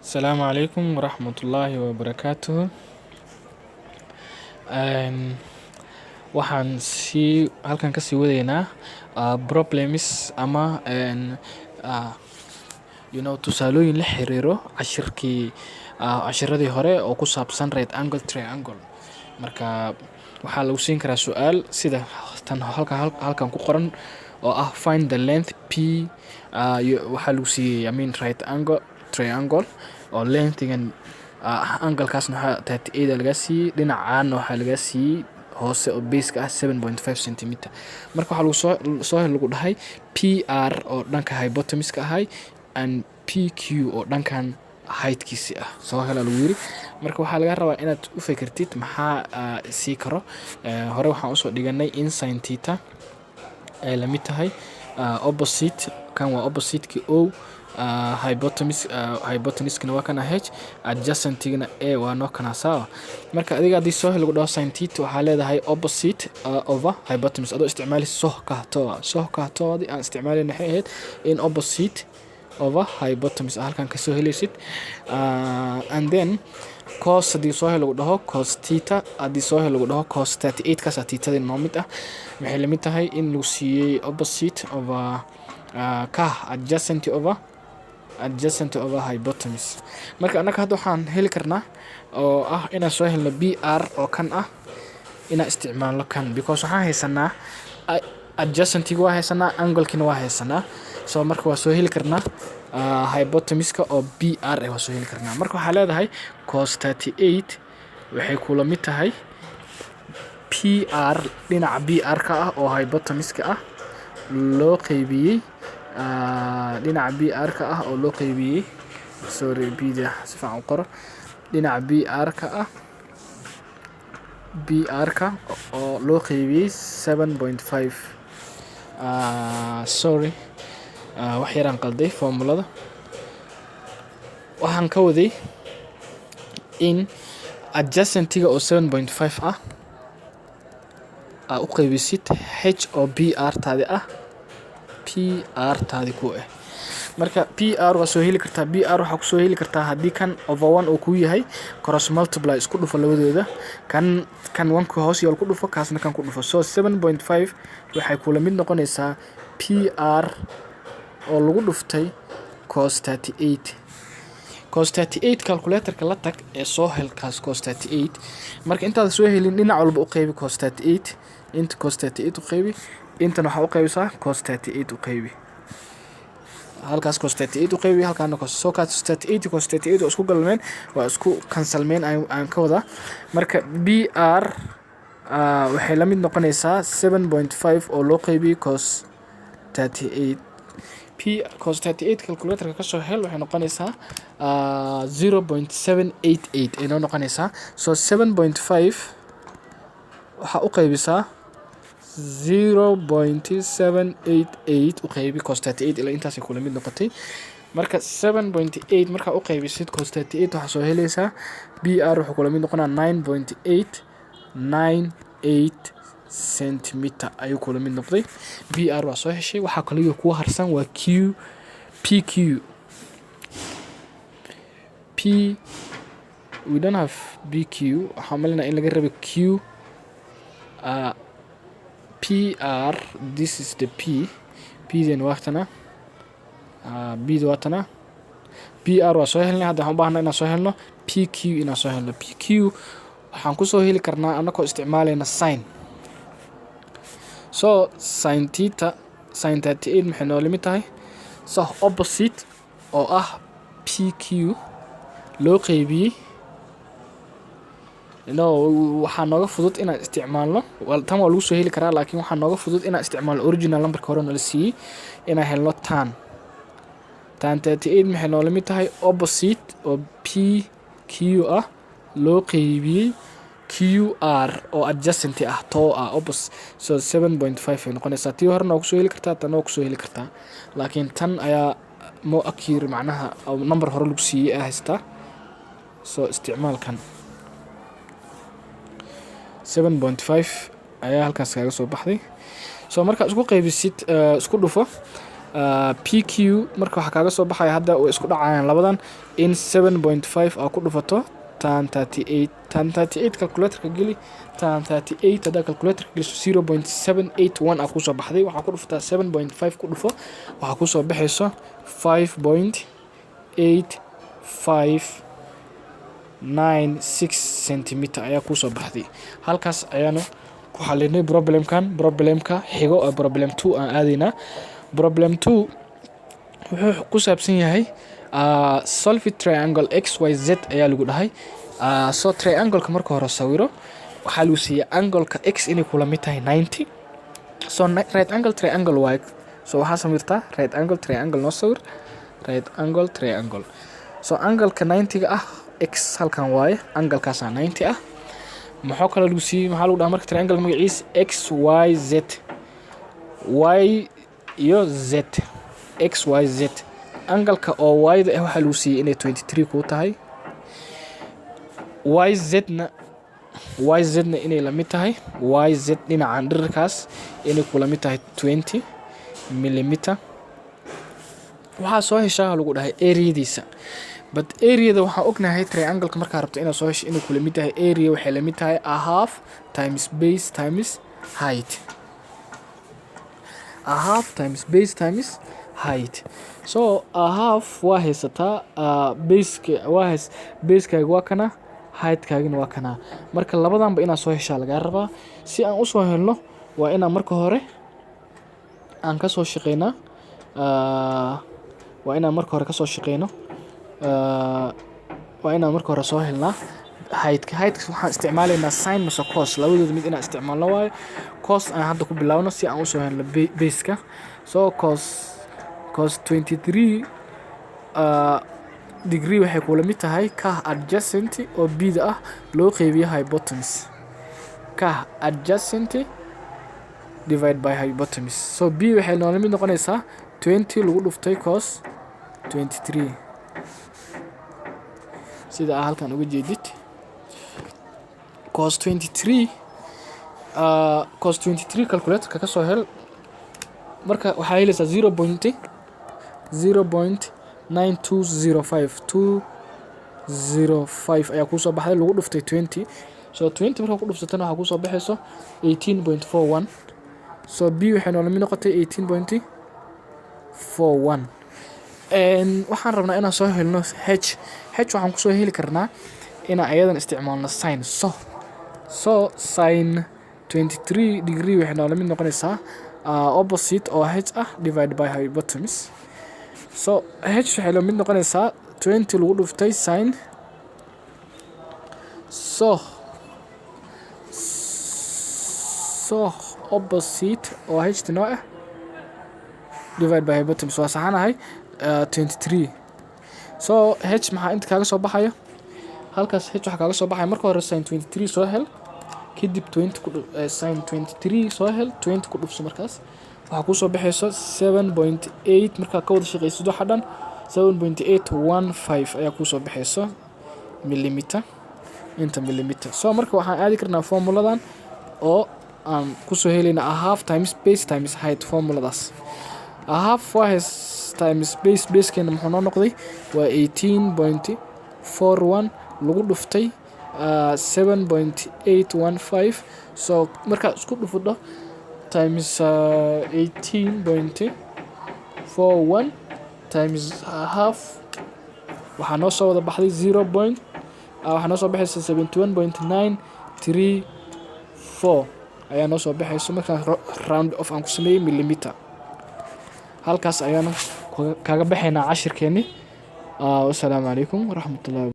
السلام عليكم ورحمة الله وبركاته. Een, waxaan halkan kasii wadaynaa problems ama ah, tusaalooyin la xiriiro cashiradii hore oo ku saabsan right angle triangle. Marka waxaa lagu siin karaa su-aal sida tan halkan ku qoran oo ah find the length p. Waxaa lagu siiyey right angle triangle oo lengthigan angalkaasna waxaa 38 laga siiyey, dhinacaana waxaa laga siiyey hoose oo base-ka ah 7.5 centimeter. Marka waxaa lagu dhahay PR oo dhanka hypotenuse-ka ahay and PQ oo dhankan height-kiisi ah soo hela lagu yiri. Marka waxaa laga rabaa inaad u fikirtid maxaa sii karo. Hore waxaan usoo dhiganay in sin theta ay la mid tahay opposite, kan waa opposite-ki O, hypotenuse-kana waa kana H, adjacent-gana A waa noo kana sawa. Marka adiga haddii soo lagu dhaho sin theta waxaa leedahay opposite over hypotenuse adoo isticmaali soh kahtoodi aan isticmaalin waxay ahayd in opposite over hypotenuse halkan ka soo helaysid. And then cos haddii soo lagu dhaho cos theta, haddii soo lagu dhaho cos 38 kaas theta-da noo mid ah waxay la mid tahay in lagu siiyey opposite over adjacent over hypotenuse. Marka anaka hadda waxaan heli karnaa oo ah inaan soo helno BR oo kan ah inaan isticmaalno kan because waxaan haysanaa adjacent-iga waa haysanaa, angle-kina waa haysanaa. So marka waa soo heli karnaa hypotenuse-ka oo BR waa soo heli karnaa. Marka waxaa leedahay cos 38 waxay kula mid tahay PR dhinaca BR-ka ah oo hypotenuse-ka ah loo qaybiyey dhinaca BR-ka ah oo loo qaybiyey bida si fiican u qoro dhinaca BR-ka oo loo qaybiyey 7.5 wax yaraan qalday formulada. Waxaan ka waday in adjacent-iga oo 7.5 ah u qaybisid H oo BR taadi ah PR taadi ku ah. Marka PR waa soo heli kartaa, BR waxaa ku soo heli kartaa haddii kan over 1 uu ku yahay cross multiply isku dhufo labadooda, kan 1 ku hoos yaal ku dhufo kaasna kan ku dhufo. So 7.5 waxay kula mid noqonaysaa PR oo lagu dhuftay cos 38. Cos 38 calculator-ka la tag ee soo hel kaas cos 38. Marka intaad soo helin dhinac walba u qaybi cos 38, inta cos 38 u qaybi, intana waxaa u qaybisaa cos 38 u qaybi. Halkaas cos 38 u qaybi, halkaana cos 38 cos 38 oo isku galmeen waa isku cancelmeen aan ka wada. Marka BR waxay la mid noqonaysaa 7.5 oo loo qaybi cos 38. Cos 38 calculator-ka ka soo hel waxay noqonaysaa 0.788 ay noo noqonaysaa. So 7.5 waxaa u qaybisaa 0.788 u qaybi cos 38 ilaa intaas ay kula mid noqotay. Marka 7.8 markaa u qaybisid cos 38 waxaa soo helaysaa BR wuxuu kula mid noqonaa 9.898 centimeter ayuu kula mid noqday. BR waa soo heshay. Waxaa kaliya kuwa harsan waa PQ. We don't have BQ. waxaa malina in laga rabo Q. PR, this is the P. P-dan waatana. B-da waatana. BR waa soo helnay. Hadda waxaan u baahnaa inaan soo helno PQ inaan soo helno. PQ waxaan ku soo heli karnaa anagoo isticmaalayna sin. So sin theta, sin 38 maxay noo limid tahay opposite oo ah PQ loo qaybiyey. waxaa nooga fudud inaan isticmaalno tan waa lagu soo heli karaa, laakiin waxaa nooga fudud inaan isticmaalno original numberka hore nala siiyey inaan helno tan 38 maxay noo limid tahay opposite oo PQ ah loo qaybiyey QR oo adjacent ah too ah opposite. So 7.5 ay noqonaysaa. tii horena waa ku soo heli kartaa, tan waa ku soo heli kartaa, laakiin tan ayaa more accurate macnaha number hore lagu siiyey ah haystaa. So isticmaalkan 7.5 ayaa halkaas kaga soo baxday. So marka isku qaybisid isku dhufo PQ marka waxa kaaga soo baxaya hadda way isku dhacayaan labadan in 7.5 aa ku dhufato tan 38 tan 38 calculator ka geli tan 38 hada calculator ka geliso 0.781 aa ku soo baxday waxa ku dhufataa 7.5 ku dhufo waxa ku soo baxayso 5.8596 centimeter ayaa ku soo baxday halkaas ayaanu ku xalinay problemka xigo oo problem 2 aan aadayna problem 2 wuxuu ku saabsan yahay solve triangle xyz ayaa lagu dhahay so triangle ka marka hore sawiro waxa lagu siiyay angle ka x inay kula mid tahay 90 so right angle triangle y so waxa samirtaa right angle triangle no sawir right angle triangle so angle ka 90 ga ah x halkan waaye angle kaas 90 ah maxaa kale lagu siiyay maxaa lagu dhahaa marka triangle magaciisa xyz y iyo z xyz angle-ka oo y-da waxa lagu siiyay inay 23 ku tahay yz-na inay la mid tahay yz dhinacan dhirkaas inay kula mid tahay 20 millimeter waxa soo heshaa lagu dhahay area-diisa but area-da waxa ognahay triangle-ka marka rabto inaad soo hesho inay kula mid tahay area waxay la mid tahay a half times base times height a half times base times height so a half waa haysataa base-kaaga waa kana height-kaagina waa kana marka labadanba inaad soo heshaa laga rabaa si aan u soo helno waa inaan marka hore aan ka soo shaqeynaa waa inaan marka hore soo helnaa height waxaan isticmaalaynaa sin mase cos labadooda mid inaan isticmaalno waayo cos aan hadda ku bilaawno si aan u soo helno base-ka so cos 23 degree waxay kula mid tahay ka adjacent oo b-da ah loo qeybiyo hypotenuse ka adjacent divide by hypotenuse so b waxay noola mid noqonaysaa 20 lagu dhuftay cos 23 sida halkan uga jeedid cos 23 calculator ka soo hel marka waxa helaysaa 0.9205 ayaa ku soo baxday lagu dhuftay 20 so 20 marka ku dhufsatana waxa ku soo baxayso 18.41 so b waxay noola mid noqotay 18.41 waxaan rabnaa inaan soo helno h waxaan ku soo heli karnaa inaan ayadan isticmaalno sin so sin 23 degree waxay noola mid noqonaysaa opposite oo h ah divide by hypotenuse so h waxay la mid noqonaysaa 20 lagu dhuftay sin so opposite oo h tino ah divide by hypotenuse waa saxanahay 23 so h maxaa inta kaaga soo baxayo halkaas h waxa kaaga soo baxay marka hore sin 23 soo hel kadib 20 ku sin 23 soo hel 20 ku dhufso markaas waxa ku soo baxayso 7.8 marka ka wada shaqeysid waxa dhan 7.815 ayaa ku soo baxayso millimeter inta millimeter so marka waxaan aadi karnaa formuladan oo aan ku soo helayna a half times base times height formuladaas a half times base keena muxuu noo noqday waa 18.41 lagu dhuftay 7.815 so marka isku dhufudho times 18.41 times half waxaa noo soo wada baxday waxaa noo soo baxaysa 71.934 ayaa noo soo baxayso markaan round off aan ku sameeyey millimeter halkaas ayaanu kaga baxaynaa cashirkeeni wassalaamu calaykum waraxmatullahi